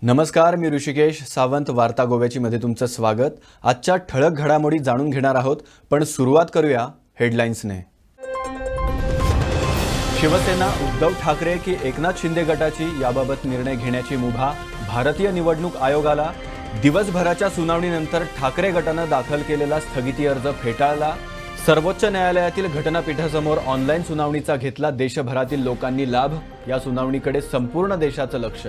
नमस्कार, मी ऋषिकेश सावंत वार्ता गोव्याची मध्ये तुमचं स्वागत। आजच्या ठळक घडामोडी जाणून घेणार आहोत, पण सुरुवात करूया हेडलाईन्सने। शिवसेना उद्धव ठाकरे की एकनाथ शिंदे गटाची याबाबत निर्णय घेण्याची मुभा भारतीय निवडणूक आयोगाला। दिवसभराच्या सुनावणीनंतर ठाकरे गटाने दाखल केलेला स्थगिती अर्ज फेटाळला। सर्वोच्च न्यायालयातील घटनापीठासमोर ऑनलाईन सुनावणीचा घेतला देशभरातील लोकांनी लाभ। या सुनावणीकडे संपूर्ण देशाचं लक्ष।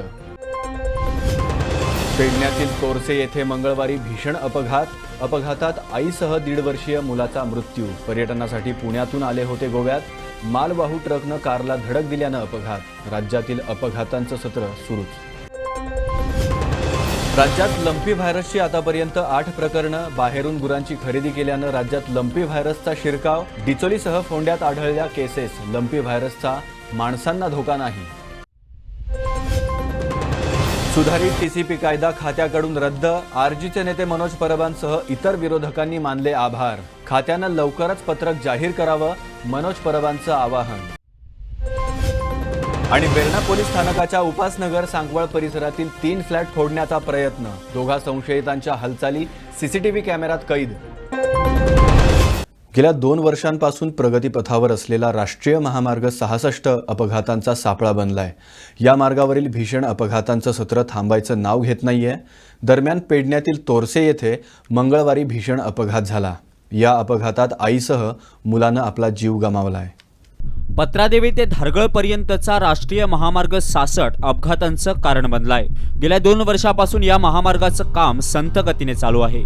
पेडण्यातील तोरसे येथे मंगळवारी भीषण अपघातात आईसह 1.5 वर्षीय मुलाचा मृत्यू। पर्यटनासाठी पुण्यातून आले होते गोव्यात। मालवाहू ट्रकनं कारला धडक दिल्यानं अपघात। राज्यातील अपघातांचं सत्र सुरूच। राज्यात लंपी व्हायरसची आतापर्यंत 8 प्रकरणं। बाहेरून गुरांची खरेदी केल्यानं राज्यात लंपी व्हायरसचा शिरकाव। डिचोलीसह फोंड्यात आढळल्या केसेस। लंपी व्हायरसचा माणसांना धोका नाही। सुधारित टीसीपी कायदा खात्याकडून रद्द। आरजीचे नेते मनोज परबांसह इतर विरोधकांनी मानले आभार। खात्यानं लवकरच पत्रक जाहीर करावं, मनोज परबांचं आवाहन। आणि वेर्णा पोलीस स्थानकाच्या उपासनगर सांगवळ परिसरातील 3 फ्लॅट फोडण्याचा प्रयत्न। दोघा संशयितांच्या हालचाली सीसीटीव्ही कॅमेऱ्यात कैद। गेल्या 2 वर्षांपासून प्रगतीपथावर असलेला राष्ट्रीय महामार्ग 66 अपघातांचा सापळा बनलाय। या मार्गावरील भीषण अपघातांचं सत्र थांबायचं नाव घेत नाहीये। दरम्यान पेडण्यातील तोरसे येथे मंगळवारी भीषण अपघात झाला। या अपघातात आईसह मुलानं आपला जीव गमावलाय। पत्रादेवी ते धारगळपर्यंतचा राष्ट्रीय महामार्ग 66 अपघातांचं कारण बनलाय। गेल्या 2 वर्षापासून या महामार्गाचं काम संथ गतीने चालू आहे।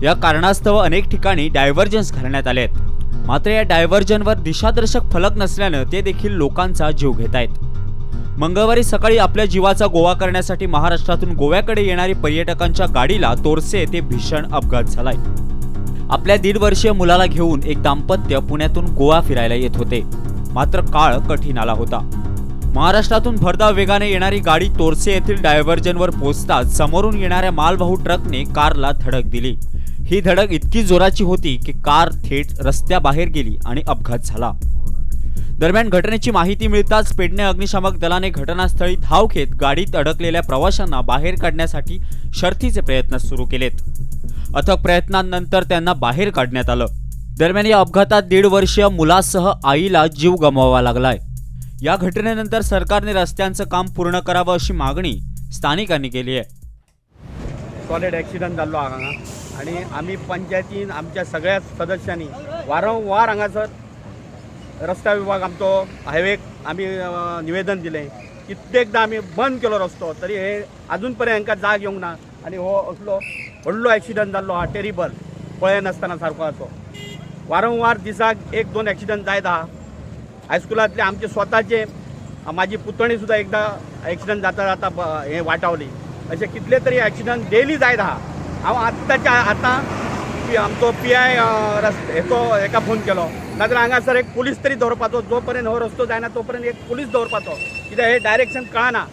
या कारणास्तव अनेक ठिकाणी डायव्हर्जन्स घालण्यात आले आहेत। मात्र या डायव्हर्जनवर दिशादर्शक फलक नसल्यानं ते देखील लोकांचा जीव घेत आहेत। मंगळवारी सकाळी आपल्या जीवाचा गोवा करण्यासाठी महाराष्ट्रातून गोव्याकडे येणारी पर्यटकांच्या गाडीला तोरसे येथे भीषण अपघात झालाय। आपल्या 1.5 वर्षीय मुलाला घेऊन एक दाम्पत्य पुण्यातून गोवा फिरायला येत होते। मात्र काळ कठीण आला होता। महाराष्ट्रातून भरधाव वेगाने येणारी गाडी तोरसे येथील डायव्हर्जनवर पोहोचताच समोरून येणाऱ्या मालवाहू ट्रकने कारला धडक दिली। ही धडक इतकी जोराची होती की कार थेट रस्त्याबाहेर गेली आणि अपघात झाला। दरम्यान घटनेची माहिती मिळताच पेडणे अग्निशामक दलाने घटनास्थळी धाव घेत गाडीत अडकलेल्या प्रवाशांना बाहेर काढण्यासाठी शर्थीचे प्रयत्न सुरू केलेत। अथक प्रयत्नांनंतर त्यांना बाहेर काढण्यात आलं। दरम्यान या अपघातात 1.5 वर्षीय मुलासह आईला जीव गमवावा लागलाय। या घटनेनंतर सरकारने रस्त्यांचं काम पूर्ण करावं अशी मागणी स्थानिकांनी केली आहे। सॉलिड ॲक्सिडंट जाल्लो हांगा आणि आम्ही पंचायतीन आमच्या सगळ्या सदस्यांनी वारंवार हांगासर रस्ता विभाग आमचो हायवेक आम्ही निवेदन दिलें। कित्येकदा आम्ही बंद केलो रस्तो, तरी हे अजून पर्यंत हांकां जाग येवंक ना। आणि हो असलो व्हडलो ॲक्सिडंट जाल्लो हा टेरिबल, पळय नासतना सारको असो। वारंवार दिसाक 1-2 ॲक्सिडंट जायत आहा। हायस्कुलांतले आमचे स्वताचे माझी पुतणी सुद्धा एकदा ॲक्सिडंट जाता जाता हे वाटावली। असे कितले तरी ॲक्सिडंट डेली जायत आहा। हांव आत्ताच्या आतां आमचो PI हेका फोन केलो, नाजाल्यार हांगासर एक पुलीस तरी दवरपाचो। जो पर्यंत हो रस्तो जायना तो पर्यंत एक पुलीस दवरपाचो, कित्याक हे डायरेक्शन कळना।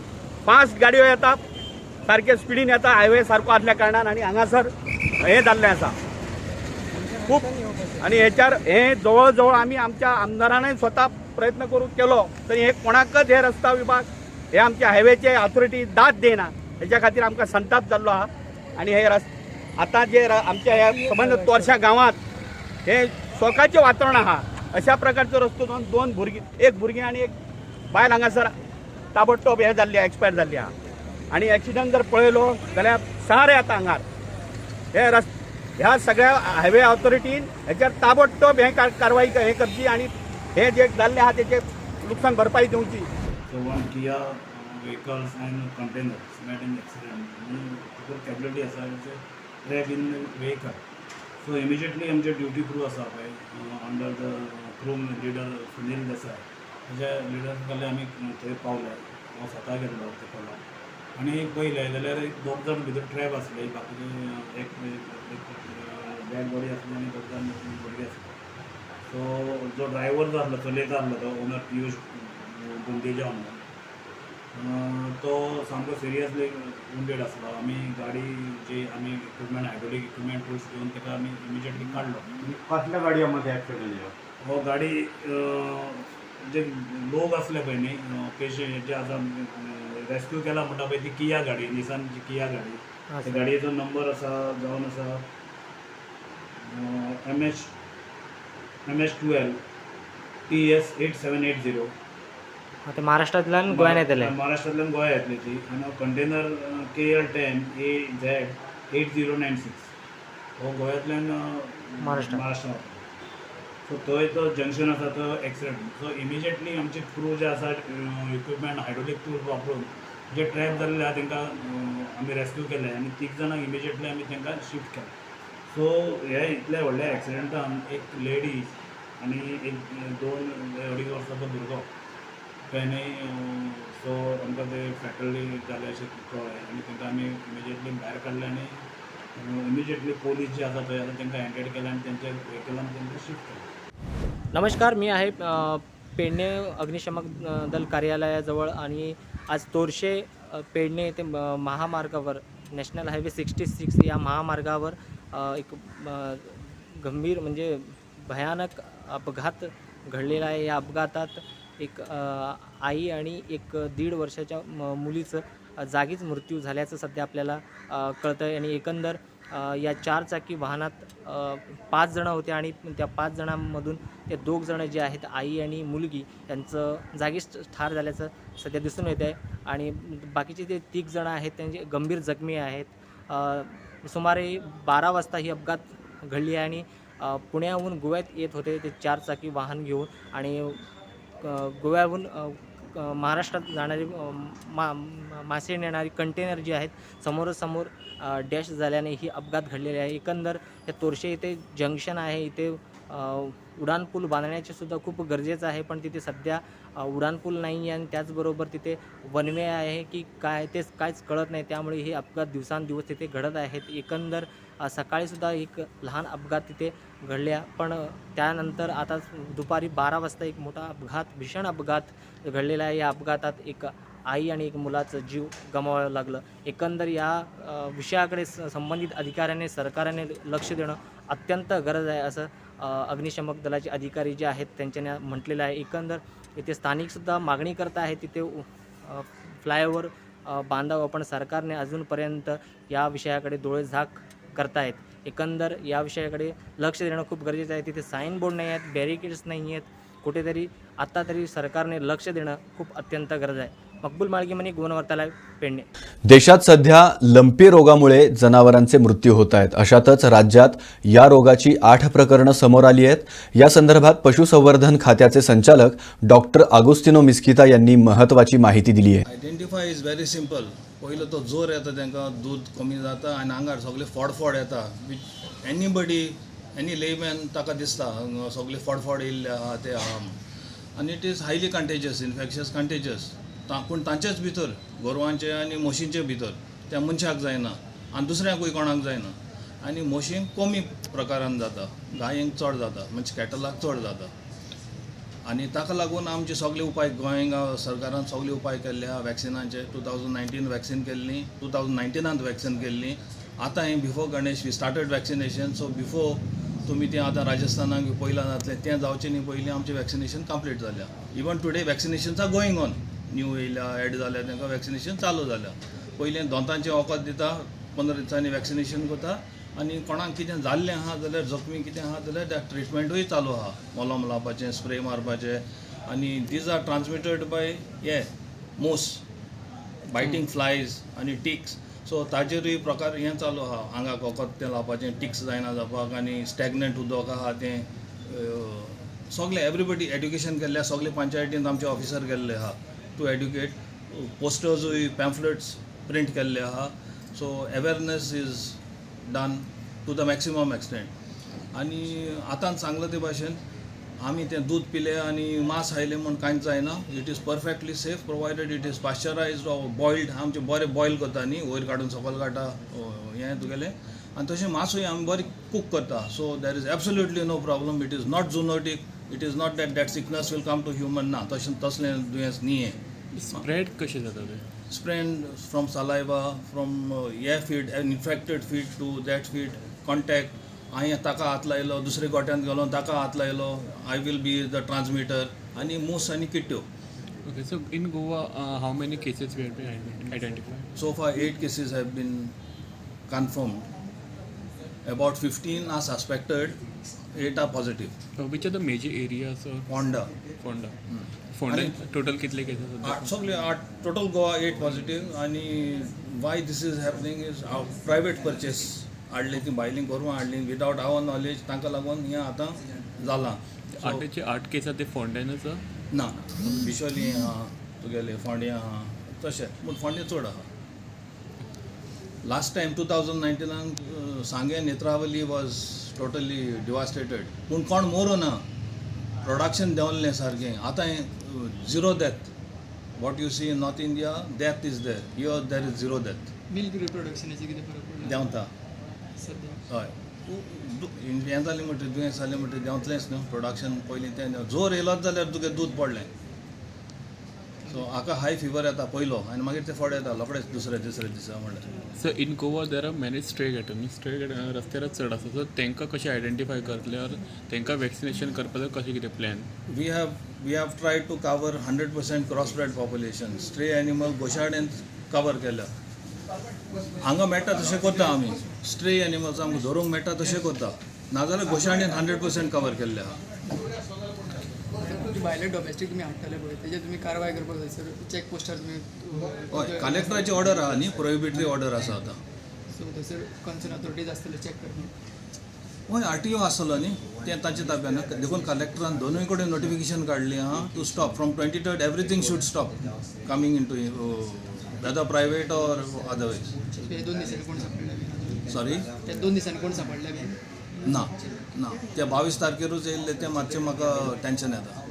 फास्ट गाडयो येता, सारके स्पिडीन येता, हायवे सारको आसल्या कारणान आनी हांगासर हे जाल्लें आसा खूब। आणि ह्याच्यार हे जवळ जवळ आम्ही आमच्या आमदारांनी स्वतः प्रयत्न करून केलो, तरी हे कोणाकच हे रस्ता विभाग हे आमच्या हायवेचे ऑथॉरिटी दाद देना। ह्याच्या खातीर आमकां संताप जाल्लो आहा। आणि हे आता जे आमच्या ह्या संबंध तोरशा गांवांत हे शोकाचें वातावरण आहा। अशा प्रकारचो रस्तो जावन 2 भुरगीं, एक भुरगीं आणि एक बायल हांगासर ताबडतोब हे जाल्ली, एक्सपायर जाल्ली आहा। आणि ॲक्सिडंट जर पळयलो जाल्यार सारे आता हांगार हे ह्या सगळ्या हायवे ऑथॉरिटीन ह्याच्यार ताबडतोब हे कारवाई हे करची आणि हे जे जाल्ले आहा तेचे नुकसान भरपाई दिवची। किया vehicles and containers met in accident capability आसा track in vehicle. So immediately आमचे ड्युटी क्रू आसा पळय under the crew leader Sunil Desai, तेज्या लिडर खाली आमी थंय पावले। हांव स्वता गेल्लो तेका आणि पळयलें जाल्यार 2 जाण भितर ट्रॅप आसले, बाकीचे एक डेड बॉडी आसली आनी 2 जाण भुरगे आसले। सो जो ड्रायव्हर जो आसलो, चलयता आसलो तो ओनर पियूष गुंदेजा म्हणून, तो सामको सिरियसली वुंडेड आसलो। आमी गाडी जी आमी इक्विपमेंट हायड्रोलिक इक्विपमेंट टूल्स घेवन ताका आमी इमिजिएटली काडलो। कसल्या गाडयो मध्ये ॲक्सिडंट जालो? हो गाडी जे लोक असले पळय न्ही, पेशंट जे आसा रेस्क्यू केला म्हणटा पळय ती किया गाडी, निसानची किया गाडी. हां त्या सर. गाडयेचो नंबर जावन आसा MS12 TS 8780. ते महाराष्ट्रांतल्यान गोंयान येतले. महाराष्ट्रांतल्यान गोंया येतली ती. आनी कंटेनर KL10 AZ 8096 हो गोंयांतल्यान महाराष्ट्रांत. महाराष्ट्रांत. सो थंय तो जंक्शन आसा तो एक्सिडंट. सो इमिजिएटली आमचे क्रू जे आसा इक्विपमेंट हायड्रोलिक टूल्स वापरून जे ट्रॅप जाल्ले आहा तांकां आमी रेस्क्यू केले आनी 3 जाणांक इमिजिएटली आमी तांकां शिफ्ट केले. सो हे इतले व्हडल्या एक्सिडंटान एक लेडीज आनी एक 2-2.5 वर्साचो भुरगो त्यांनी सो आमकां ते फॅटली जाले अशें कळ्ळें आनी तांकां आमी इमिजिएटली भायर काडले आनी इमिजिएटली पोलीस जे आसा थंय आसा तांकां हँडेड केले आनी तेंच्या व्हेकलान तांकां शिफ्ट केले. नमस्कार, मी आहे पेडणे अग्निशमक दल कार्यालयाजवळ आणि आज तोरशे पेडणे ते महामार्गावर नॅशनल हायवे 66 या महामार्गावर एक गंभीर म्हणजे भयानक अपघात घडलेला आहे. या अपघातात एक आई आणि एक 1.5 वर्षाच्या मुलीचं जागीच मृत्यू झाल्याचं सध्या आपल्याला कळतं आहे. आणि एकंदर या 4 चाकी वाहनात 5 जणं होते आणि त्या 5 जणांमधून ते 2 जणं जे आहेत आई आणि मुलगी यांचं जागीच ठार झाल्याचं सध्या दिसून येत आहे. आणि बाकीचे ते 3 जणं आहेत त्यांचे गंभीर जखमी आहेत. सुमारे 12 वाजता ही अपघात घडली आहे आणि पुण्याहून गोव्यात येत होते ते 4 चाकी वाहन घेऊन आणि गोव्याहून महाराष्ट्रात जाणारी मासे नेणारी कंटेनर जी आहेत समोरासमोर डॅश झाल्याने ही अपघात घडलेले आहे. एकंदर हे तोरशे इथे जंक्शन आहे, इथे उड्डाणपूल बांधण्याचे सुद्धा खूप गरजेचं आहे, पण तिथे सध्या उड्डाणपूल नाही आहे आणि त्याचबरोबर तिथे वनवे आहे की काय ते काहीच कळत नाही. त्यामुळे हे अपघात दिवसांदिवस तिथे घडत आहेत. एकंदर सकाळीसुद्धा एक लहान अपघात तिथे घडल्या, पण त्यानंतर आता दुपारी 12 वाजता एक मोठा अपघात, भीषण अपघात घडलेला आहे. या अपघातात एक आई आणि एक मुलाचा जीव गमावावं लागलं. एकंदर या विषयाकडे संबंधित अधिकाऱ्याने सरकारने लक्ष देणं अत्यंत गरज आहे असं अग्निशमक दलाचे अधिकारी जे आहेत त्यांच्याने म्हटलेलं आहे. एकंदर इथे स्थानिकसुद्धा मागणी करत आहे तिथे फ्लायओव्हर बांधावं, पण सरकारने अजूनपर्यंत या विषयाकडे डोळेझाक करतायत. एकंदर या विषयाकडे लक्ष देणं खूप गरजेचं आहे. तिथे साईन बोर्ड नाही आहेत, बॅरिकेड्स नाही आहेत, कुठेतरी आत्ता तरी सरकारने लक्ष देणं खूप अत्यंत गरज आहे. मकबूल माळगीमनी, गोवनवार्ता लाईव्ह, पेडणे. देशात सध्या लंपी रोगामुळे जनावरांचे मृत्यू होत आहेत. अशातच राज्यात या रोगाची 8 प्रकरणं समोर आली आहेत. या संदर्भात पशुसंवर्धन खात्याचे संचालक डॉक्टर आगोस्तिनो मिस्किता यांनी महत्त्वाची माहिती दिली आहे. Identify is very simple. पयलो तो जोर येता तांकां, दूध कमी जाता आनी आंगार सगळे फोडफोड येता. एनीबडी एनी लेमॅन ताका दिसता सगळे फोडफोड येयल्ले आहा ते आहा. आनी it is highly contagious, infectious contagious. पूण तांचेच भितर गोरवांचे आनी म्हशींचे भितर त्या मनशाक जायना आनी दुसऱ्याकूय कोणाक जायना. आनी म्हशींक कमी प्रकारान जाता, गायेंक चड जाता, म्हणजे कॅटलाक चड जाता. आनी ताका लागून आमचे सगळे उपाय गोंया सरकारान सगळे उपाय केल्ले आहा वॅक्सिनाचे. 2019 वॅक्सिन केल्ली, 2019 वॅक्सिन केल्ली. आतां हें before Ganesh we started vaccination. So before तुमी तें आतां राजस्थानाक पयलां जातलें तें जावचें न्ही पयलीं आमचें वॅक्सिनेशन कंप्लीट जाल्या. Even today vaccinations are going on. New येयल्या, एड जाल्या, तांकां वॅक्सिनेशन चालू जाल्या. पयलीं दोतांचें वखद दिता, 15 दिसांनी वॅक्सिनेशन करता. आनी कोणाक कितें जाल्लें आहा जाल्यार जखमी कितें आहा जाल्यार त्या ट्रिटमेंटूय चालू आहा, मलम लावपाचें, स्प्रे मारपाचें. आनी दीज आर ट्रान्समिटेड बाय मोस, बायटींग फ्लायज आनी टिक्स. सो ताजेरूय प्रकार हें चालू आहा. आंगाक वखद तें लावपाचें, टिक्स जायना जावपाक. आनी स्टॅग्नंट उदक आहा तें सगळें एवरीबडी एड्युकेशन केल्लें. सगळे पंचायतींत आमचे ऑफिसर गेल्ले आहा टू एड्युकेट. पोस्टर्सूय, पॅम्फलेट्स प्रिंट केल्ले आहा. So awareness is done to the maximum extent. आनी आतां सांगलां ते भाशेन आमी तें दूध पिलें आनी मांस खायलें म्हूण कांयच जायना. It is perfectly safe provided it is pasteurised or boiled. आमचे बरें बॉयल करता न्ही, वयर काडून सकयल काडटा हें तुगेलें. आनी तशें मांसूय आमी बरें कूक करता. So there is absolutely no problem. It is not zoonotic. It is not that sickness will come to human. ना, तसलें दुयेंस न्ही हें. स्प्रेड कशें जाता तें? Spread from saliva, from feed, an infected feed to that feed, contact. हांवें ताका हात लायलो, दुसरे गोट्यान गेलो ताका हात लायलो, I will be the transmitter. आनी मूस आनी किट्ट्यो Okay, so in Goa, how many cases were being identified? So far, 8 cases have been confirmed. About 15 are suspected, 8 are positive. Which are the major areas of Fonda. Fonda? Fonda total कितले cases होते? सगळे 8 total Goa 8 positive. आणि why this is happening is private purchase हाडली ती बायलींग करून हाडली without आवर knowledge तांकां लागून हें आतां जालां. आठचे 8 केस ते फोंड्यानच ना बिशोली आहा तुगेले फोंड्या आहा तशें पूण फोंड्या चड आहा. लास्ट टायम 2019 सांगे नेत्रावली वॉज टोटली डिवास्टेटेड पूण कोण मरूं ना प्रोडक्शन देंवल्लें सारकें. आतां zero death. What you see in North India death is there. Here there is zero death. Milk रिप्रोडक्शनाची कितें फरक पडला देंवता सद्या हय हें जालें म्हणटा दुयेंस जालें म्हणटा देंवतलेंच न्हू प्रोडक्शन पयलीं तें जोर येयलोच जाल्यार तुगे दूद पडलें. सो हाका हाय फिवर येता पयलो आनी मागीर तें फड येता रोखडेंच दुसऱ्या दिसा म्हणल्यार. So in Goa there are many stray cattle रस्त्यार चड आसा. सो तांकां कशें आयडेंटिफाय करतल्यार तांकां वॅक्सिनेशन करपाचो कशें कितें plan? We have tried to cover 100% crossbred population. Stray animal गोशाडेन कवर केल्या. हांगा मेळटा तशें करता आमी. स्ट्रे एनिमल्स आमकां धरूंक मेळटा तशें करता. नाजाल्यार गोशाडेन 100% कवर केल्ले आहा. भायले डॉमेस्टीक तुमी हाडटाले पळय तेजेर तुमी कारवाय करपाक जाय सर. चॅक पोस्टार तुमी हय कलेक्टराची ऑर्डर आहा न्ही प्रोहिबिटरी ऑर्डर आसा आतां. सो थंयसर कन्सर्न अथॉरिटीज आसतले चॅक करपाक. हय RTO आसतलो न्ही तें तांच्या ताब्यान देखून कलेक्टरान दोनूय कडेन नोटिफिकेशन काडली आहा to stop from 23rd everything should stop coming in to whether private or otherwise. हे 2 दिसांनी कोण सापडले सॉरी ते 2 दिसांनी कोण सापडले बी ना ना ते 22 तारखेरूच येयल्ले तें मातशें म्हाका टेंशन येता.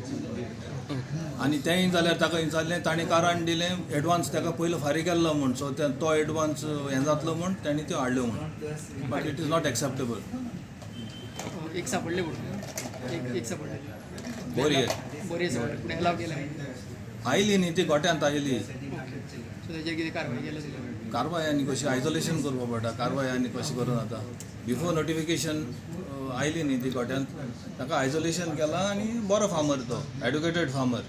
आनी तेंय जाल्यार ताका विचारलें ताणें कारण दिलें एडवान्स ताका पयलो फारीक केल्लो म्हूण. सो तो एडवान्स हें जातलो म्हूण ताणें त्यो हाडल्यो म्हूण. But it is not acceptable. एक सापडले म्हणून एक सापडले बरी बरी सापडले पूण एलाव केले आयली न्ही ती गोट्यांत आयली. सो तेजेर कितें कारवाय केली कारवाय आनी कशी आयसोलेशन करपा पडटा. कारवाय आनी कशी करून आतां बिफोर नोटिफिकेशन आयली न्ही ती गोट्यांत ताका आयसोलेशन केलां आनी बरो फार्मर तो एड्युकेटेड फार्मर.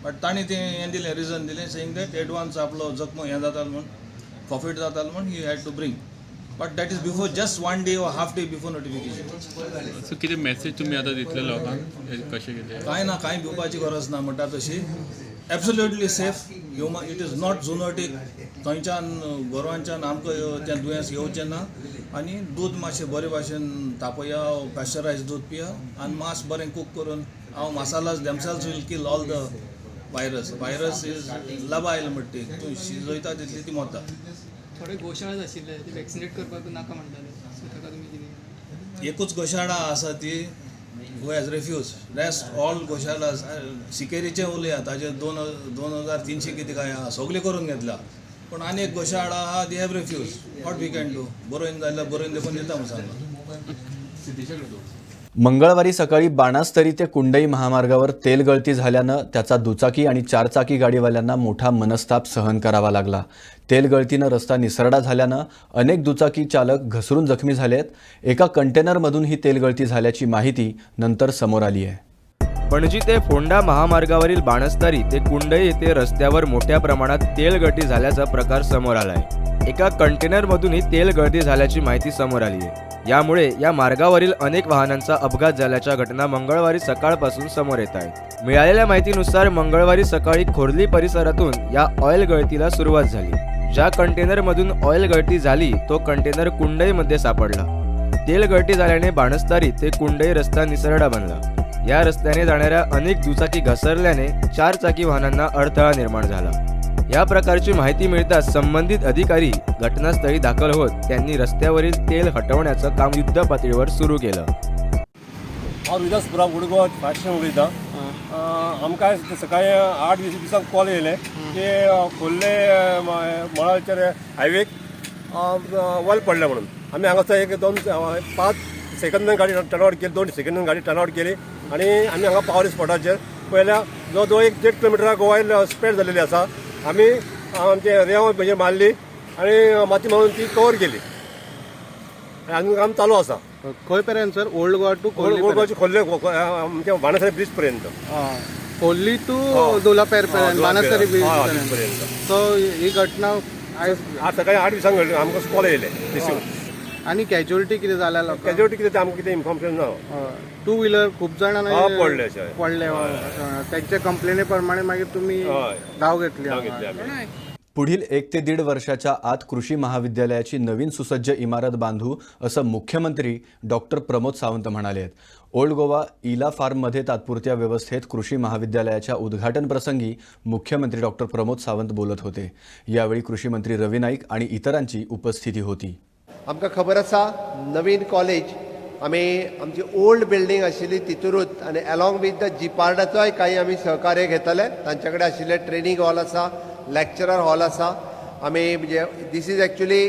बट ताणें तें हें दिलें रिजन दिलें सेईंग दॅट एडवान्स आपलो जखम हें जातालो म्हूण प्रॉफीट जातालो म्हूण he had to bring. But that is before just 1 day or half day before notification. So कितें मेसेज तुमी आतां दितले लोकांक कशें कितें? कांय ना कांय भिवपाची गरज ना म्हणटा तशी. Absolutely safe. It is not zoonotic. थंयच्यान गोरवांच्यान आमकां तें दुयेंस येवचें ना. आनी दूद मातशें बरे भाशेन तापया पॅस्चरायज दूद पिया आनी मांस बरें कूक करून हांव masalas themselves will kill all the virus is labile म्हणटी तूं शिजयता तितली ती मरता. थोडे गोशाळाच आशिल्ले ते वॅक्सिनेट करपाक नाका म्हणटाले. सो ताका तुमी कितें एकूच गोशाळा आसा ती who has refuse. Rest all गोशाळा सिकेरीचें उलया ताजे 2300 कितें काय आहा सगळें करून घेतल्या. पूण आनी एक गोशाळा आहा they have refuge. What we can do. बरोवन जाल्यार बरोवन देखून दिता म्हणून सांगला. मंगळवारी सकाळी बाणास्तरी ते कुंडई महामार्गावर तेल गळती झाल्यानं त्याचा दुचाकी आणि 4 चाकी गाडीवाल्यांना मोठा मनस्ताप सहन करावा लागला. तेल गळतीनं रस्ता निसरडा झाल्यानं अनेक दुचाकी चालक घसरून जखमी झालेत. एका कंटेनरमधून ही तेल गळती झाल्याची माहिती नंतर समोर आली आहे. पणजी ते फोंडा महामार्गावरील बाणस्तारी ते कुंडई येथे रस्त्यावर मोठ्या प्रमाणात तेल गळती झाल्याचा प्रकार समोर आला आहे. एका कंटेनरमधूनही तेल गळती झाल्याची माहिती समोर आली आहे. यामुळे या मार्गावरील अनेक वाहनांचा अपघात झाल्याच्या घटना मंगळवारी सकाळपासून समोर येत आहेत. मिळालेल्या माहितीनुसार मंगळवारी सकाळी खोर्ली परिसरातून या ऑइल गळतीला सुरुवात झाली. ज्या कंटेनरमधून ऑइल गळती झाली तो कंटेनर कुंडईमध्ये सापडला. तेल गळती झाल्याने बाणस्तारी ते कुंडई रस्ता निसरडा बनला. या रस्त्याने जाणाऱ्या अनेक दुचाकी घसरल्याने 4 चाकी वाहनांना अडथळा निर्माण झाला. या प्रकारची माहिती मिळताच संबंधित अधिकारी घटनास्थळी दाखल होत त्यांनी रस्त्यावरील तेल हटवण्याचं काम युद्ध पातळीवर सुरू केलं. हांव विलासपुरा उडगो भाशेन उलयतां. आमकां सकाळी 8 दिसांक कॉल येयले की खोर्ले मळाचेर हायवेक वॉल पडले म्हणून. आमी हांगासर एक 5 सेकंदान गाडी टर्न आउट केली. 2 सेकंदान गाडी टर्न आउट केली आनी आमी हांगा पावले स्पॉटाचेर. पयल्या जवळ जवळ 1.5 किलोमिटराक ऑयल स्प्रेड जालेली आसा. आमी आमचे रेंव म्हणजे मारली आनी माती मारून ती कवर केली. आनी काम चालू आसा. खंय पर्यंत सर? ओल्ड गोवा टू गोवाची खोल्ले आमच्या बाणस्तारी ब्रीज पर्यंत. खोल्ली टू दोलापेर पर्यंत बाणस्तारी बीच पर्यंत. सो ही घटना आयज आज सकाळी 8 दिसांक घडली आमकां कॉल येयले आनी कॅज्युअलिटी कितें जाल्या लोकांक कॅज्युअलिटी कितें तें आमकां कितें इन्फॉर्मेशन ना. टू व्हिलर खूब जाणांनी पडले अशें. पडले त्यांच्या कंप्लेनी प्रमाणे मागीर तुमी हय. धांव घेतली घेतले हांगा. आमी. पुढील 1 ते 1.5 वर्षाच्या आत कृषी महाविद्यालयाची नवीन सुसज्ज इमारत बांधू असं मुख्यमंत्री डॉक्टर प्रमोद सावंत म्हणाले आहेत. ओल्ड गोवा इला फार्ममध्ये तात्पुरत्या व्यवस्थेत कृषी महाविद्यालयाच्या उद्घाटन प्रसंगी मुख्यमंत्री डॉक्टर प्रमोद सावंत बोलत होते. यावेळी कृषी मंत्री रवी नाईक आणि इतरांची उपस्थिती होती. आमकां खबर आसा नवीन कॉलेज आमी आमची ओल्ड बिल्डींग आशिल्ली तितूरूच आनी अलॉंग विथ द जिपार्डाचोय काही आमी सहकार्य घेतले. तांचे कडेन आशिल्ले ट्रेनिंग हॉल आसा, लेक्चरर हॉल आसा. आमी म्हणजे this is actually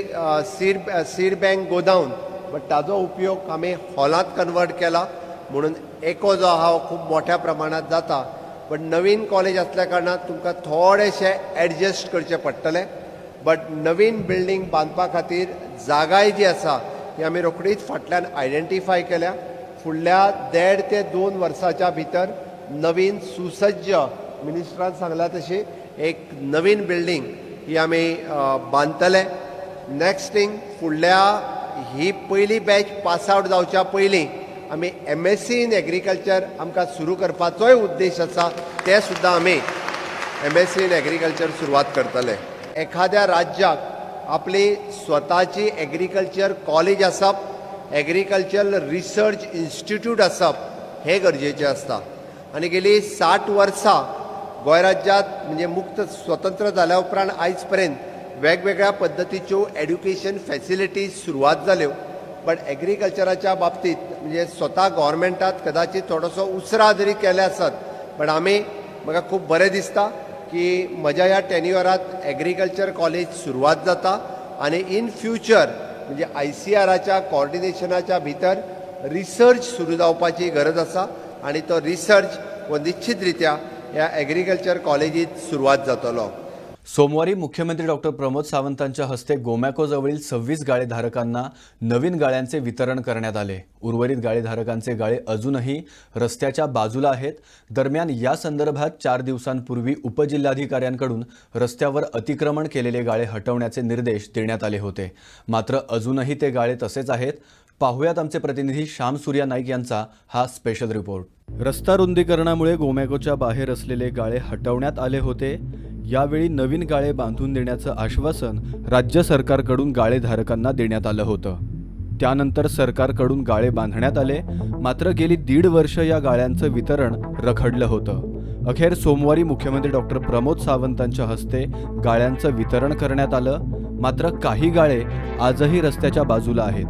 seed bank godown but ताजो उपयोग आमी हॉलांत कन्वर्ट केला म्हणून एको जो आहा खूब मोठ्या प्रमाणात जाता. बट नवीन कॉलेज असल्या कारणान तुमकां थोडेशें एडजस्ट करचें पडटलें. बट नवीन बिल्डींग बांदपा खातीर जागाय जी आसा ही आमी रोखडीच फाटल्यान आयडेंटिफाय केल्या. फुडल्या 1.5 ते 2 वर्साच्या भितर नवीन सुसज्ज मिनिस्टरान सांगला तशी एक नवीन बिल्डींग ही आमी बांदतले. नेक्स्ट थिंग फुडल्या ही पयली बॅच पास आउट जावच्या पयलीं आमी MSc इन एग्रीकल्चर आमकां सुरू करपाचोय उद्देश आसा. ते सुद्दां आमी MSc इन एग्रीकल्चर सुरवात करतले. एखाद्या राज्याक आपली स्वताची एग्रीकल्चर कॉलेज आसप, एग्रीकल्चरल रिसर्च इन्स्टिट्यूट आसप हे गरजेचें आसता. आनी गेली 60 वर्सां गोंय राज्यांत म्हणजे मुक्त स्वतंत्र जाल्या उपरांत आयज पर्यंत वेगवेगळ्या पद्दतीच्यो एड्युकेशन फॅसिलिटीज सुरवात जाल्यो. बट एग्रीकल्चराच्या बाबतीत म्हणजे स्वता गव्हर्मेंटात कदाचित थोडोसो उसरा जरी केले आसत पण आमी म्हाका खूब बरें दिसता की म्हज्या ह्या टेन्युअरांत एग्रीकल्चर कॉलेज सुरवात जाता आनी इन फ्युचर म्हणजे ICRच्या कॉर्डिनेशनाच्या भितर रिसर्च सुरू जावपाची गरज आसा आनी तो रिसर्च हो निश्चित रित्या ह्या एग्रीकल्चर कॉलेजीत सुरवात जातलो. सोमवारी मुख्यमंत्री डॉक्टर प्रमोद सावंतांच्या हस्ते गोमॅकोजवळील 26 गाळेधारकांना नवीन गाळ्यांचे वितरण करण्यात आले. उर्वरित गाळेधारकांचे गाळे अजूनही रस्त्याच्या बाजूला आहेत. दरम्यान या संदर्भात 4 दिवसांपूर्वी उपजिल्हाधिकाऱ्यांकडून रस्त्यावर अतिक्रमण केलेले गाळे हटवण्याचे निर्देश देण्यात आले होते. मात्र अजूनही ते गाळे तसेच आहेत. पाहुयात आमचे प्रतिनिधी श्याम सूर्या नाईक यांचा हा स्पेशल रिपोर्ट. रस्ता रुंदीकरणामुळे गोमॅकोच्या बाहेर असलेले गाळे हटवण्यात आले होते. यावेळी नवीन गाळे बांधून देण्याचं आश्वासन राज्य सरकारकडून गाळेधारकांना देण्यात आलं होतं. त्यानंतर सरकारकडून गाळे बांधण्यात आले. मात्र गेली 1.5 वर्ष या गाळ्यांचं वितरण रखडलं होतं. अखेर सोमवारी मुख्यमंत्री डॉक्टर प्रमोद सावंतांच्या हस्ते गाळ्यांचं वितरण करण्यात आलं. मात्र काही गाळे आजही रस्त्याच्या बाजूला आहेत.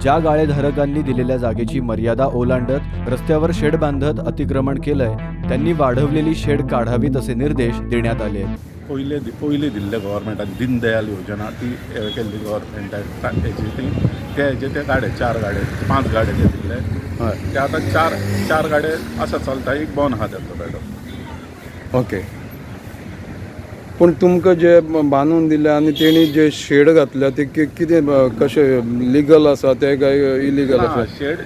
ज्या गाळेधारकांनी दिलेल्या जागेची मर्यादा ओलांडत रस्त्यावर शेड बांधत अतिक्रमण केलंय त्यांनी वाढवलेली शेड काढावीत असे निर्देश देण्यात आले. पयली दिल्ले गव्हर्मेंटान दीनदयाल योजना ती केल्ली गव्हर्मेंटान हेजे ते गाडे 4 गाडे 5 गाडे ते दिल्ले ते आतां 4 गाडे अशें चलता. एक बॉन आहा तेचो मॅडम. ओके पूण तुमकां जे बांदून दिले आनी तेणी जे शेड घातल्या ते कितें कशें लिगल आसा ते काय इलिगल आसा?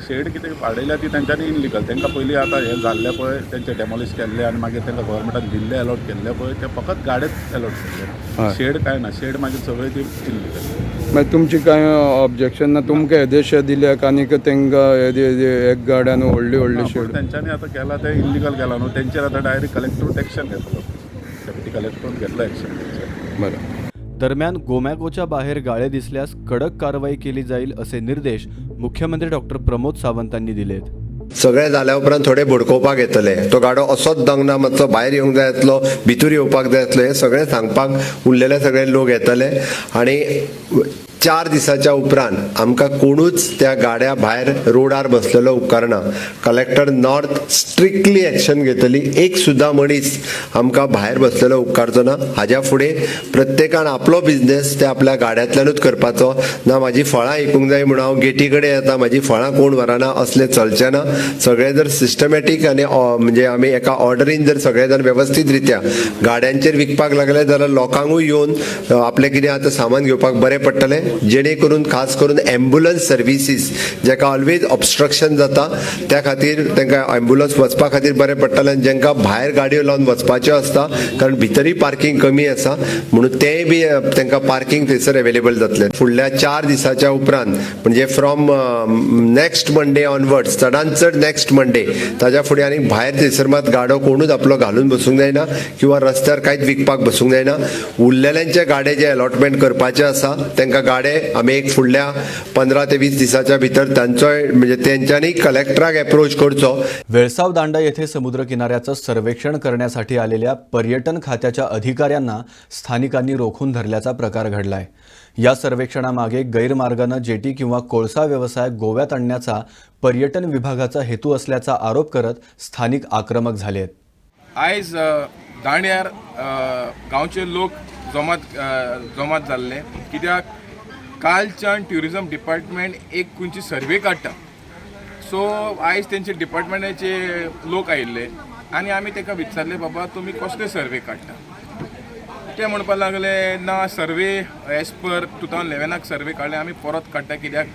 शेड कितें वाडयल्या ती तेंच्यांनी इनलिगल. तांकां पयलीं आतां हें जाल्लें पळय तेंचे डेमोलिश केल्ले आनी मागीर तांकां गव्हर्मेंटान दिल्ले अलॉट केल्ले पळय ते फकत गाडेच अलॉट केल्ले. शेड काय ना. शेड मागीर सगळें ती इनलिगल. मागीर तुमची कांय ऑब्जेक्शन ना? तुमकां येदेशे दिल्याक आनीक तेंकां एक गाड्यान व्हडली शेड तेंच्यांनी आतां केला ते इनलिगल केला न्हू. तेंचेर आतां डायरेक्ट कलेक्टरूच एक्शन घेतलो. डेप्युटी कलेक्टरून घेतलं एक्शन. बरं. दरम्यान गोमॅकोच्या बाहेर गाळे दिसल्यास कडक कारवाई केली जाईल असे निर्देश मुख्यमंत्री डॉक्टर प्रमोद सावंतांनी दिलेत. सगळें जाल्या उपरांत थोडे भडकोवपाक येतले. तो गाडो असोच दंगना मातसो भायर येवंक जाय आसलो, भितूर येवपाक जाय आसलो, हे सगळें सांगपाक उरलेले सगळे लोक येतले. आनी 4 दिसाच्या उपरांत आमकां कोणूच त्या गाड्या भायर रोडार बसलेलो उपकारना. कलेक्टर नॉर्थ स्ट्रिक्टली एक्शन घेतली. एक सुद्दां मनीस आमकां भायर बसलेलो उपकारचो ना. हाज्या फुडें प्रत्येकान आपलो बिझनेस ते आपल्या गाड्यांतल्यानूच करपाचो. ना म्हाजी फळां विकूंक जाय म्हणून हांव गेटी कडेन येता, म्हाजी फळां कोण व्हरना, असलें चलचें ना. सगळें जर सिस्टमॅटीक आनी म्हणजे आमी एका ऑर्डरीन जर सगळे जण व्यवस्थीत रित्या गाड्यांचेर विकपाक लागले जाल्यार लोकांकूय येवन आपलें कितें आतां सामान घेवपाक बरें पडटलें. जेणे करून खास करून एम्ब्युलन्स सर्विसीस जेका ऑलवेज ऑब्स्ट्रक्शन जाता त्या खातीर तांकां एम्ब्युलन्स वचपा खातीर बरें पडटलें आनी जांकां भायर गाडयो लावन वचपाच्यो आसता कारण भितरय पार्किंग कमी आसा म्हणून तेंय बी तांकां पार्किंग थंयसर अवेलेबल जातलें. फुडल्या 4 दिसाच्या उपरांत म्हणजे फ्रॉम नेक्स्ट मंडे ऑनवर्ड्स चडांत चड नेक्स्ट मंडे ताच्या फुडें आनी भायर थंयसर मात गाडो कोणूच आपलो घालून बसूंक जायना किंवा रस्त्यार कांयच विकपाक बसूंक जायना. उरलेल्यांचे गाडे जे अलॉटमेंट करपाचे आसा तांकां गाडे आमी एक फुडल्या 15 ते 20 दिसाच्या भितर तांचोय म्हणजे तेंच्यांनी कलेक्टराक एप्रोच करचो. वेळसाव दांडा येथे समुद्र किनाऱ्याचं सर्वेक्षण करण्यासाठी आलेल्या पर्यटन खात्याच्या अधिकाऱ्यांना स्थानिकांनी रोखून धरल्याचा प्रकार घडलाय. या सर्वेक्षणामागे गैरमार्गानं जेटी किंवा कोळसा व्यवसाय गोव्यात आणण्याचा पर्यटन विभागाचा हेतू असल्याचा आरोप करत स्थानिक आक्रमक झाले आहेत. आयज दांड्यार गांवचे लोक जमात जाल्ले कित्याक कालच्यान ट्युरिझम डिपार्टमेंट एक खंयची सर्वे काडटा. सो आयज तेंचे डिपार्टमेंटाचे लोक आयिल्ले आनी आमी ताका विचारले बाबा तुमी कसले सर्वे काडटा. ते म्हणपाक लागले ना सर्वे एज पर 2011 सर्वे काडले आमी परत काडटा कित्याक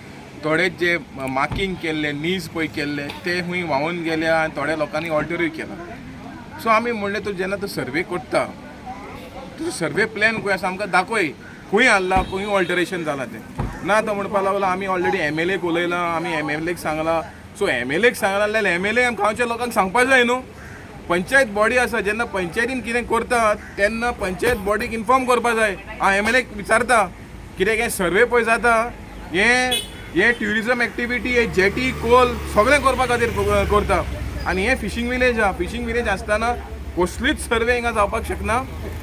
थोडे जे मार्किंग केल्ले नीज पळय केल्ले ते खंय व्हांवून गेले आनी थोड्या लोकांनी ऑल्टरूय केला. सो आमी म्हणलें तूं जेन्ना तूं सर्वे करता तुजो सर्वे प्लॅन खंय आसा आमकां दाखय खंय हाडला खंय ऑल्टरेशन जालां तें. ना तो म्हणपाक लागलो आमी ऑलरेडी MLAक उलयलां आमी MLAक सांगलां. सो MLAक सांगलां जाल्यार MLA गांवच्या लोकांक सांगपाक जाय न्हू. पंचायत बॉडी आसा जेन्ना पंचायतीन कितें करता तेन्ना पंचायत बॉडीक इन्फॉर्म करपाक जाय. हांव MLAक विचारता कित्याक हें सर्वे पळय जाता हे ट्युरिझम एक्टिविटी हे जेटी कोल सगळें करपा खातीर करता आनी हें फिशींग विलेज आहा. फिशींग विलेज आसतना कसलीच सर्वे हिंगा जावपाक शकना.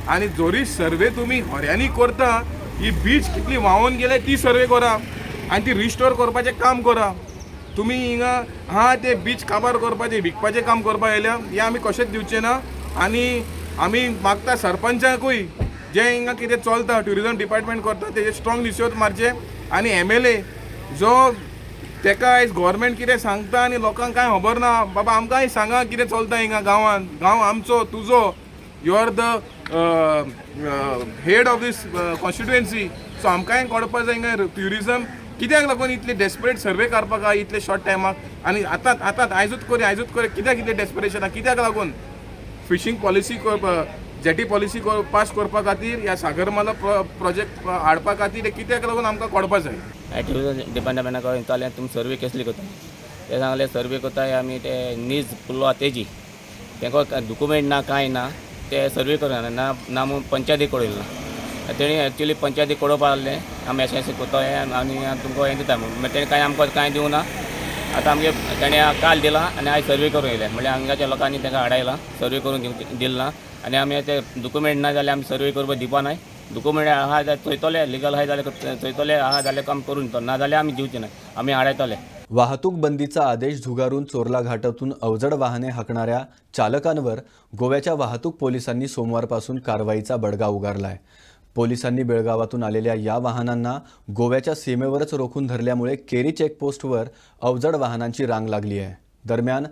आनी जोरी सर्वे तुमी हऱ्यांनी करता ही बीच कितली व्हांवून गेले ती सर्वे करा आनी ती रिस्टोर करपाचें काम करा. तुमी हिंगा ते बीच काबार करपाचें विकपाचें काम करपाक येयल्या हें आमी कशेंच दिवचें ना. आनी आमी मागता सरपंचाकूय जें हिंगा कितें चलता ट्युरिझम डिपार्टमेंट करता तेजे स्ट्रॉंग निश्चोद मारचे आनी MLA जो तेका आयज गव्हर्मेंट कितें सांगता आनी लोकांक कांय खबर ना बाबा आमकांय सांगा कितें चलता हिंगा गांवांत. गांव आमचो तुजो you are the head of this constituency. So आमकांय कळपाक जाय हिंगा ट्युरिझम कित्याक लागून इतले डेस्परेट सर्वे करपाक आहा इतले शॉर्ट टायमाक आनी आतां आयजूच करे कित्याक इतले डेस्परेशन आहा कित्याक लागून fishing policy jetty policy pass करपा खातीर ह्या सागरमाला प्रोजेक्ट हाडपा खातीर कित्याक लागून आमकां कळपाक जाय. ट्युरिझम डिपार्टमेंटाक विचारलें तुमी सर्वे कसली करता ते सांगले सर्वे करता आमी ते नीज फुल्लो आहा तेजी तांकां डॉक्युमेंट ना कांय ना ते सर्वे करना ना म्हूण पंचायतीक कळयलें ना. तेणी एक्चुअली पंचायतीक कळोवपाक लागलें आमी अशें करता हें आनी तुमकां हें दिता म्हणून तेणी कांय आमकां कांय दिवं ना. आतां आमगे तेणें काल दिलां आनी आयज सर्वे करूं येयलें म्हणल्यार हांगाच्या लोकांनी तांकां हाडायलां सर्वे करून दिलें ना आनी आमी ते डॉक्युमेंट ना जाल्यार आमी सर्वे करपाक दिवपा नाय. डॉक्युमेंट आहा जाल्यार चोयतले लिगल आहा जाल्यार चोयतले आहा जाल्यार काम करून दितलो ना जाल्यार आमी दिवचे ना आमी हाडायतले. वाहतूक बंदीचा आदेश झुगारून चोरला घाटातून अवजड वाहने हाकणाऱ्या चालकांवर गोव्याच्या वाहतूक पोलिसांनी सोमवारपासून कारवाईचा बडगा उगारलाय. पोलिसांनी बेळगावातून आलेल्या या वाहनांना गोव्याच्या सीमेवरच रोखून धरल्यामुळे केरी चेकपोस्टवर अवजड वाहनांची रांग लागली आहे. दरम्यान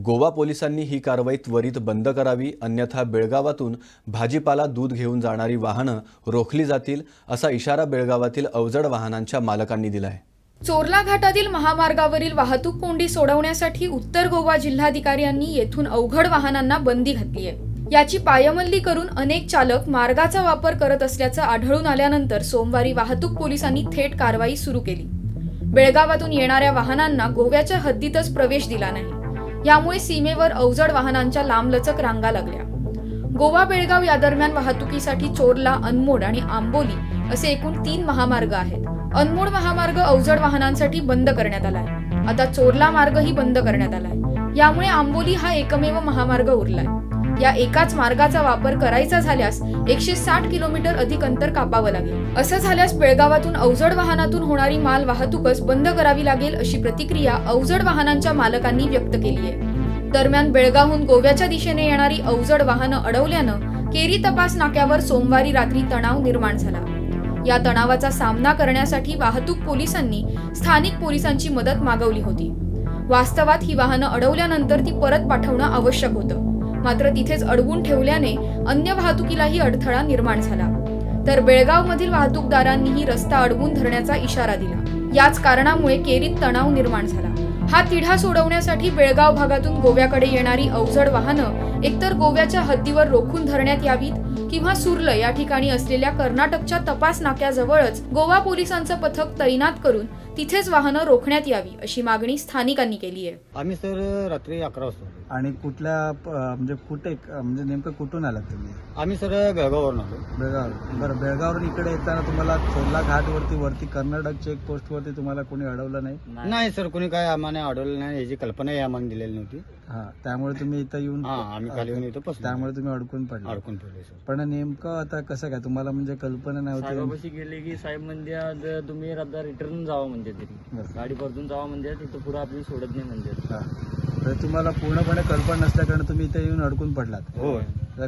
गोवा पोलिसांनी ही कारवाई त्वरित बंद करावी अन्यथा बेळगावातून भाजीपाला दूध घेऊन जाणारी वाहनं रोखली जातील असा इशारा बेळगावातील अवजड वाहनांच्या मालकांनी दिलाय. चोरला घाटातील महामार्गावरील वाहतूक कोंडी सोडवण्यासाठी उत्तर गोवा जिल्हाधिकाऱ्यांनी येथून अवघड वाहनांना बंदी घातली आहे. याची पायमल्ली करून अनेक चालक मार्गाचा वापर करत असल्याचं आढळून आल्यानंतर सोमवारी वाहतूक पोलिसांनी थेट कारवाई सुरू केली. बेळगावातून येणाऱ्या वाहनांना गोव्याच्या हद्दीतच प्रवेश दिला नाही. यामुळे सीमेवर अवजड वाहनांच्या लांबलचक रांगा लागल्या. गोवा बेळगाव या दरम्यान वाहतुकीसाठी चोरला, अनमोड आणि आंबोली असे एकूण 3 महामार्ग आहेत. अनमोड महामार्ग अवजड वाहनांसाठी बंद करण्यात आलाय. आता चोरला मार्गही बंद करण्यात आलाय. यामुळे आंबोली हा एकमेव महामार्ग उरलाय. या एकाच मार्गाचा वापर करायचा झाल्यास 160 किलोमीटर अधिक अंतर कापावं लागेल. असं झाल्यास बेळगावातून अवजड वाहनातून होणारी माल वाहतूकच बंद करावी लागेल अशी प्रतिक्रिया अवजड वाहनांच्या मालकांनी व्यक्त केली आहे. दरम्यान बेळगावहून गोव्याच्या दिशेने येणारी अवजड वाहनं अडवल्यानं केरी तपास नाक्यावर सोमवारी रात्री तणाव निर्माण झाला. या तणावाचा सामना करण्यासाठी वाहतूक पोलिसांनी स्थानिक पोलिसांची मदत मागवली होती. वास्तवात ही वाहनं अडवल्यानंतर ती परत पाठवणं आवश्यक होतं. मात्र तिथेच अडवून ठेवल्याने अन्य वाहतुकीलाही अडथळा निर्माण झाला. तर बेळगावमधील वाहतूकदारांनीही रस्ता अडवून धरण्याचा इशारा दिला. याच कारणामुळे केरीत तणाव निर्माण झाला. हा तिढा सोडवण्यासाठी बेळगाव भागातून गोव्याकडे येणारी अवजड वाहनं एकतर गोव्याच्या हद्दीवर रोखून धरण्यात यावीत किंवा सुर्ल या ठिकाणी असलेल्या कर्नाटकच्या तपास नाक्याजवळच गोवा पोलिसांचं पथक तैनात करून तिथेच वाहनं रोखण्यात यावी अशी मागणी स्थानिकांनी केली आहे. आम्ही सर रात्री 11 वाजता. आणि कुठल्या म्हणजे कुठे म्हणजे नेमकं कुठून आलात तुम्ही? आम्ही सर बेळगाववरून आलो. बेळगाव. बरं, बेळगाववरून इकडे येताना तुम्हाला चोरला घाटवरती कर्नाटक चेकपोस्टवरती तुम्हाला कोणी अडवलं नाही? नाही सर, कोणी काय आम्हाला अडवलं नाही, याची कल्पनाही आम्हाला दिलेली नव्हती. हा, त्यामुळे तुम्ही इथं येऊन आम्ही खाली येऊन इथं बसलो. त्यामुळे तुम्ही अडकून पडले सर. पण नेमकं आता कसं काय तुम्हाला म्हणजे कल्पना नव्हती? साहेबापाशी गेले की साहेब म्हणजे तुम्ही रिटर्न जावा म्हणजे तरी गाडी परतून जावा म्हणजे तिथं पुढे आपली सोडत नाही म्हणजे. तर तुम्हाला पूर्णपणे कल्पना नसल्याकडे तुम्ही इथे येऊन अडकून पडलात. हो.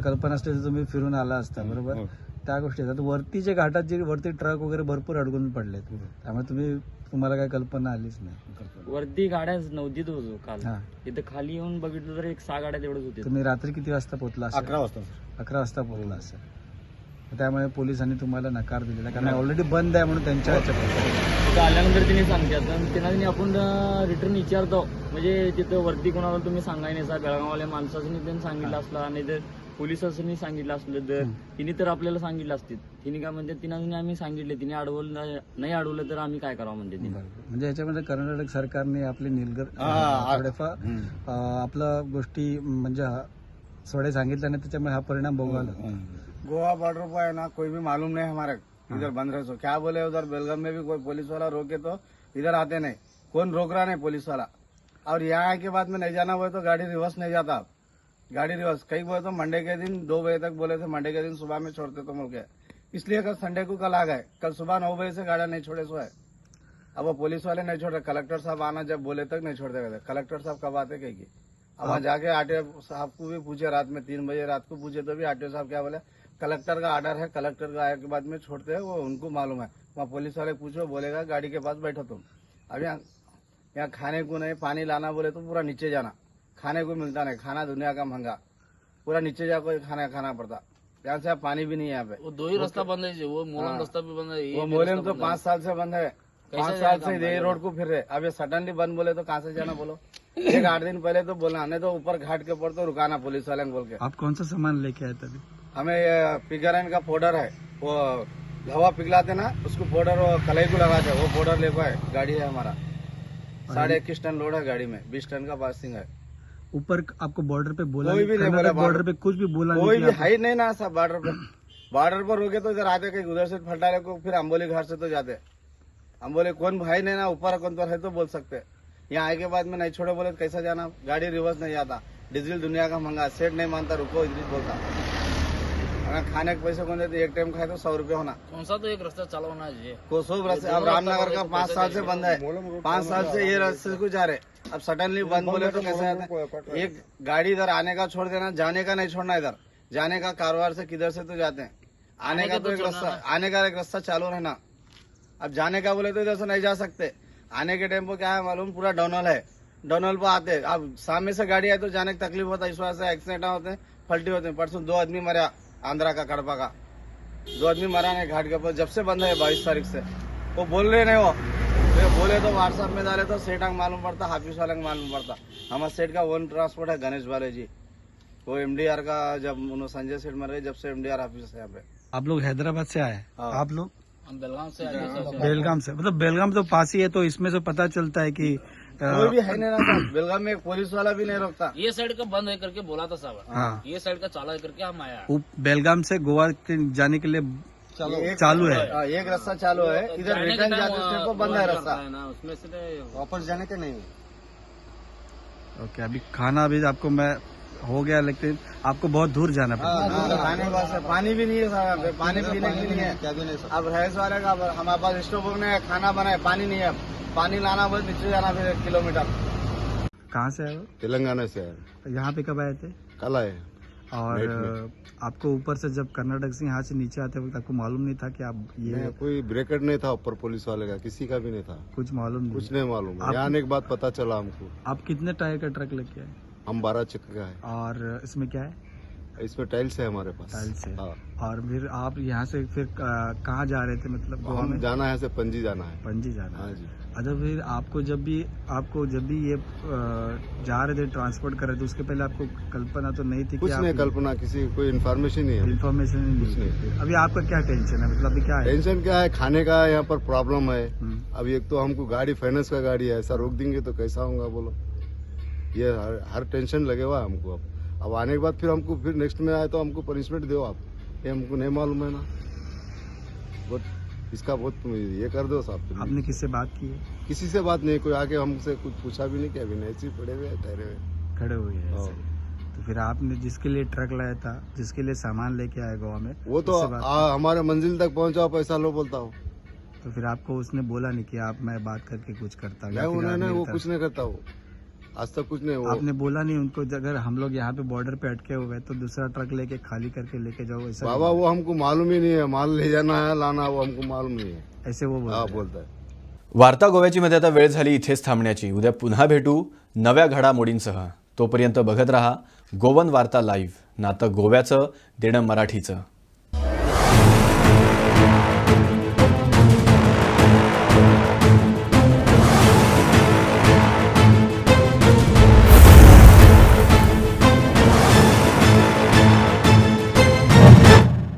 कल्पना असते तर तुम्ही फिरून आला असता, बरोबर. त्या गोष्टी आता वरती जे घाटात जे वरती ट्रक वगैरे भरपूर अडकून पडलेत, त्यामुळे तुम्हाला काही कल्पना आलीच नाही. वरती गाड्या नव्हतीच होतो काल. इथं खाली येऊन बघितलं तर 6 गाड्या तेवढंच होते. तुम्ही रात्री किती वाजता पोहोचला? 11 वाजता. 11 वाजता पोहोचला असेल. त्यामुळे पोलिसांनी तुम्हाला नकार दिलेला, कारण ऑलरेडी बंद आहे म्हणून त्यांच्या तिथं आल्यानंतर तिने सांगतात त्यांना आपण रिटर्न विचारतो म्हणजे तिथं वरती कोणाला तुम्ही सांगाय नाही साहेब, बेळगाववाल्या माणसाने त्यांनी सांगितलं असलं नाही तर पोलिसांनी सांगितलं असलं तर तिने तर आपल्याला सांगितलं असतील. तिने काय म्हणतात तिने आम्ही सांगितले, तिने अडवलं नाही अडवलं तर आम्ही काय करावं म्हणते. म्हणजे याच्यामध्ये कर्नाटक सरकारने आपले थोडेफार आपलं गोष्टी म्हणजे थोडे सांगितले नाही, त्याच्यामुळे हा परिणाम भोगावला. गोवा बॉर्डर पर है ना, कोई भी मालूम नहीं हमारे इधर बंद रहे. क्या बोले उधर बेलगाम में भी कोई पुलिस वाला रोके तो इधर आते नहीं, कौन रोक रहा नहीं पुलिस वाला. और यहाँ के बाद में नहीं जाना हुआ तो गाड़ी रिवर्स नहीं जाता. गाड़ी रिवर्स कई बोले तो मंडे के दिन 2 बजे तक बोले थे, मंडे के दिन सुबह में छोड़ते तो मुल्क है. इसलिए कल संडे को कल आ गए. कल सुबह 9 बजे से गाड़ियां नहीं छोड़े सो है. अब वो पुलिस वाले नहीं छोड़ रहे. कलेक्टर साहब आना जब बोले तक नहीं छोड़ते गए. कलेक्टर साहब कब आते कहीं की. अब वहाँ जाके आरटीओ साहब को भी पूछे, रात में 3 बजे रात को पूछे तो भी आरटीओ साहब क्या बोले, कलेक्टर का ऑर्डर है, कलेक्टर का आए के बाद में छोड़ते हैं, वो उनको मालूम है. वहाँ पुलिस वाले पूछो, बोलेगा गाड़ी के पास बैठो तुम. अब यहाँ खाने को नहीं, पानी लाना बोले तो पूरा नीचे जाना, खाने को मिलता नहीं, खाना दुनिया का महंगा, पूरा नीचे जाकर खाना खाना पड़ता. यहाँ से पानी भी नहीं है यहाँ पे. वो 2 ही रास्ता बंद है, वो मोलम रास्ता भी बंद है. वो मोलम तो 5 साल से बंद है. 5 साल से ये रोड को फिर रहे. अब ये सडनली बंद बोले तो कहाँ से जाना बोलो. 8 दिन पहले तो बोलना, नहीं तो ऊपर घाट के ऊपर तो रुकाना पुलिस वाले बोल के. आप कौन सा सामान लेके आए तभी? हमें ये पिगराइन का पाउडर है, वो हवा पिघलाते ना उसको पाउडर, वो कलाई को लगाते, वो पाउडर लेकर आए. गाड़ी है हमारा 21.5 टन लोड है गाड़ी में, 20 टन का पासिंग है. ऊपर आपको बॉर्डर पे बोला? कोई भी नहीं बोला. बॉर्डर पे कुछ भी बोला कोई नहीं? भी है ही नहीं ना सब बॉर्डर पे. बॉर्डर पर रोके तो इधर आते, कहीं उधर से फटाले को फिर अम्बोली घाट से तो जाते. अम्बोली कौन भाई नहीं ना, ऊपर कौन तो है तो बोल सकते. यहाँ आए के बाद में नहीं छोड़े बोले तो कैसा जाना. गाड़ी रिवर्स नहीं जाता, डीजल दुनिया का महंगा, सेट नहीं मानता, रुको इधर बोलता. खाने के पैसे कौन देते, एक टाइम खाए तो 100 रुपये होना. कौन सा तो एक रास्ता चला होना चाहिए. को 100 रास्ते. अब रामनगर का 5 साल से बंद है, 5 साल से ये रास्ते को जा रहे. अब सडनली बंद बोले तो कैसे आते. एक गाड़ी इधर आने का छोड़ देना, जाने का नहीं छोड़ना. इधर जाने का कारोबार से किधर से तो जाते हैं, आने का तो एक रास्ता, आने का एक रास्ता चालू रहना. अब जाने का बोले तो इधर से नहीं जा सकते. आने के टाइम पर क्या है मालूम, पूरा डाउनल है, डाउनल पर आते. अब सामने से गाड़ी आए तो जाने की तकलीफ होता है, इस वजह से एक्सीडेंट होते हैं, पलटी होते हैं. परसों 2 आदमी मरा आंध्रा का, कड़पा का 2 आदमी मरा नहीं घाट के ऊपर. जब से बंद है 22 तारीख से. वो बोल रहे नहीं, वो बोले तो व्हाट्सएप में डाले तो सेठ को मालूम पड़ता, हाफिज वाले को मालूम पड़ता. हमारे सेठ का ओन ट्रांसपोर्ट है गणेश वाले जी, वो एमडीआर का, जब उन्होंने संजय सेठ मर गए जब से एमडीआर ऑफिस है यहाँ पे. आप लोग हैदराबाद से आए? आप लोग बेलगाम से बेलगाम से, मतलब बेलगाम तो पास ही है, तो इसमें से पता चलता है कि कोई भी है नहीं ना. बेलगाम में एक पुलिस वाला भी नहीं रोकता. ये साइड का बंद है करके बोला था साहब. हाँ, ये साइड का चालू है करके हम आया. बेलगाम से गोवा के जाने के लिए चालू है. एक रास्ता चालू है, इधर रिटर्न जाते तो बंद है रास्ता. उसमें से वापस जाने का नहीं. ओके, अभी खाना भी आपको मैं हो गया, लेकिन आपको बहुत दूर जाना पड़ता है. खाने वास्ते पानी भी नहीं है साहब, पानी पीने के लिए नहीं है. अब रईस वाले का हमारे पास स्टोव ने खाना बनाए, पानी नहीं है. पानी लाना बहुत नीचे जाना फिर 1 किलोमीटर. कहाँ से आए हो? तेलंगाना से आए. यहाँ पे कब आए थे? कल आए. और आपको ऊपर से जब कर्नाटक से यहाँ से नीचे आते वक्त आपको मालूम नहीं था कि आप ये कोई ब्रेकर नहीं था ऊपर पुलिस वाले का, किसी का भी नहीं था. कुछ मालूम नहीं? कुछ नहीं मालूम. यहाँ आने के बाद पता चला हमको. आप कितने टायर का ट्रक लेके आए? हम 12 चक्कर का है. और इसमें क्या है? इसमें टाइल्स है हमारे पास। टाइल्स है। हाँ। और फिर आप यहाँ से फिर कहाँ जा रहे थे, मतलब गोवा हम में? जाना है, से पणजी जाना है। पणजी जाना हाँ है। जी। अच्छा, फिर आपको जब भी ये जा रहे थे, ट्रांसपोर्ट कर रहे थे, उसके पहले आपको कल्पना तो नहीं थी? कुछ नहीं कल्पना, किसी कोई इन्फॉर्मेशन नहीं है। इन्फॉर्मेशन कुछ नहीं। अभी आपका क्या टेंशन है, मतलब अभी क्या है? टेंशन क्या है, खाने का यहाँ पर प्रॉब्लम है। अभी एक तो हमको गाड़ी फाइनेंस का गाड़ी है, ऐसा रोक देंगे तो कैसा होगा बोलो। ये हर टेंशन लगे हुआ है हमको। अब आने के बाद फिर हमको फिर नेक्स्ट में आए तो हमको पनिशमेंट दो आप, ये हमको नहीं मालूम है ना। बहुत इसका बहुत तुम ये कर दो साहब। आपने किससे बात की है? किसी से बात नहीं, कोई आके हमसे कुछ पूछा भी नहीं कि अभी ऐसे ही पड़े हुए हैं, ठहरे हुए खड़े हुए हैं ऐसे। तो फिर आपने जिसके लिए ट्रक लाया था, जिसके लिए सामान लेके आए गोवा में, वो तो हमारे मंजिल तक पहुंचाओ, पैसा लो बोलता हूँ। तो फिर आपको उसने बोला नहीं कि आप मैं बात करके कुछ करता? नहीं, वो कुछ नहीं करता, वो आज तक कुछ नहीं। वो आपने बोला नहीं उनको, अगर हम लोग यहाँ पे बॉर्डर पे अटके हुए तो दूसरा ट्रक लेके खाली करके लेके जाओ, ऐसा? बाबा वो हमको मालूम ही नहीं है, माल ले जाना है लाना, वो हमको मालूम नहीं है, ऐसे वो बोलता है। वार्ता गोव्याची मध्ये आता वेळ झाली इथेच थांबण्याची. उद्या पुन्हा भेटू नव्या घडामोडींसह. तोपर्यंत बघत रहा गोवन वार्ता लाईव्ह. नातं गोव्याचं, देणं मराठीचं.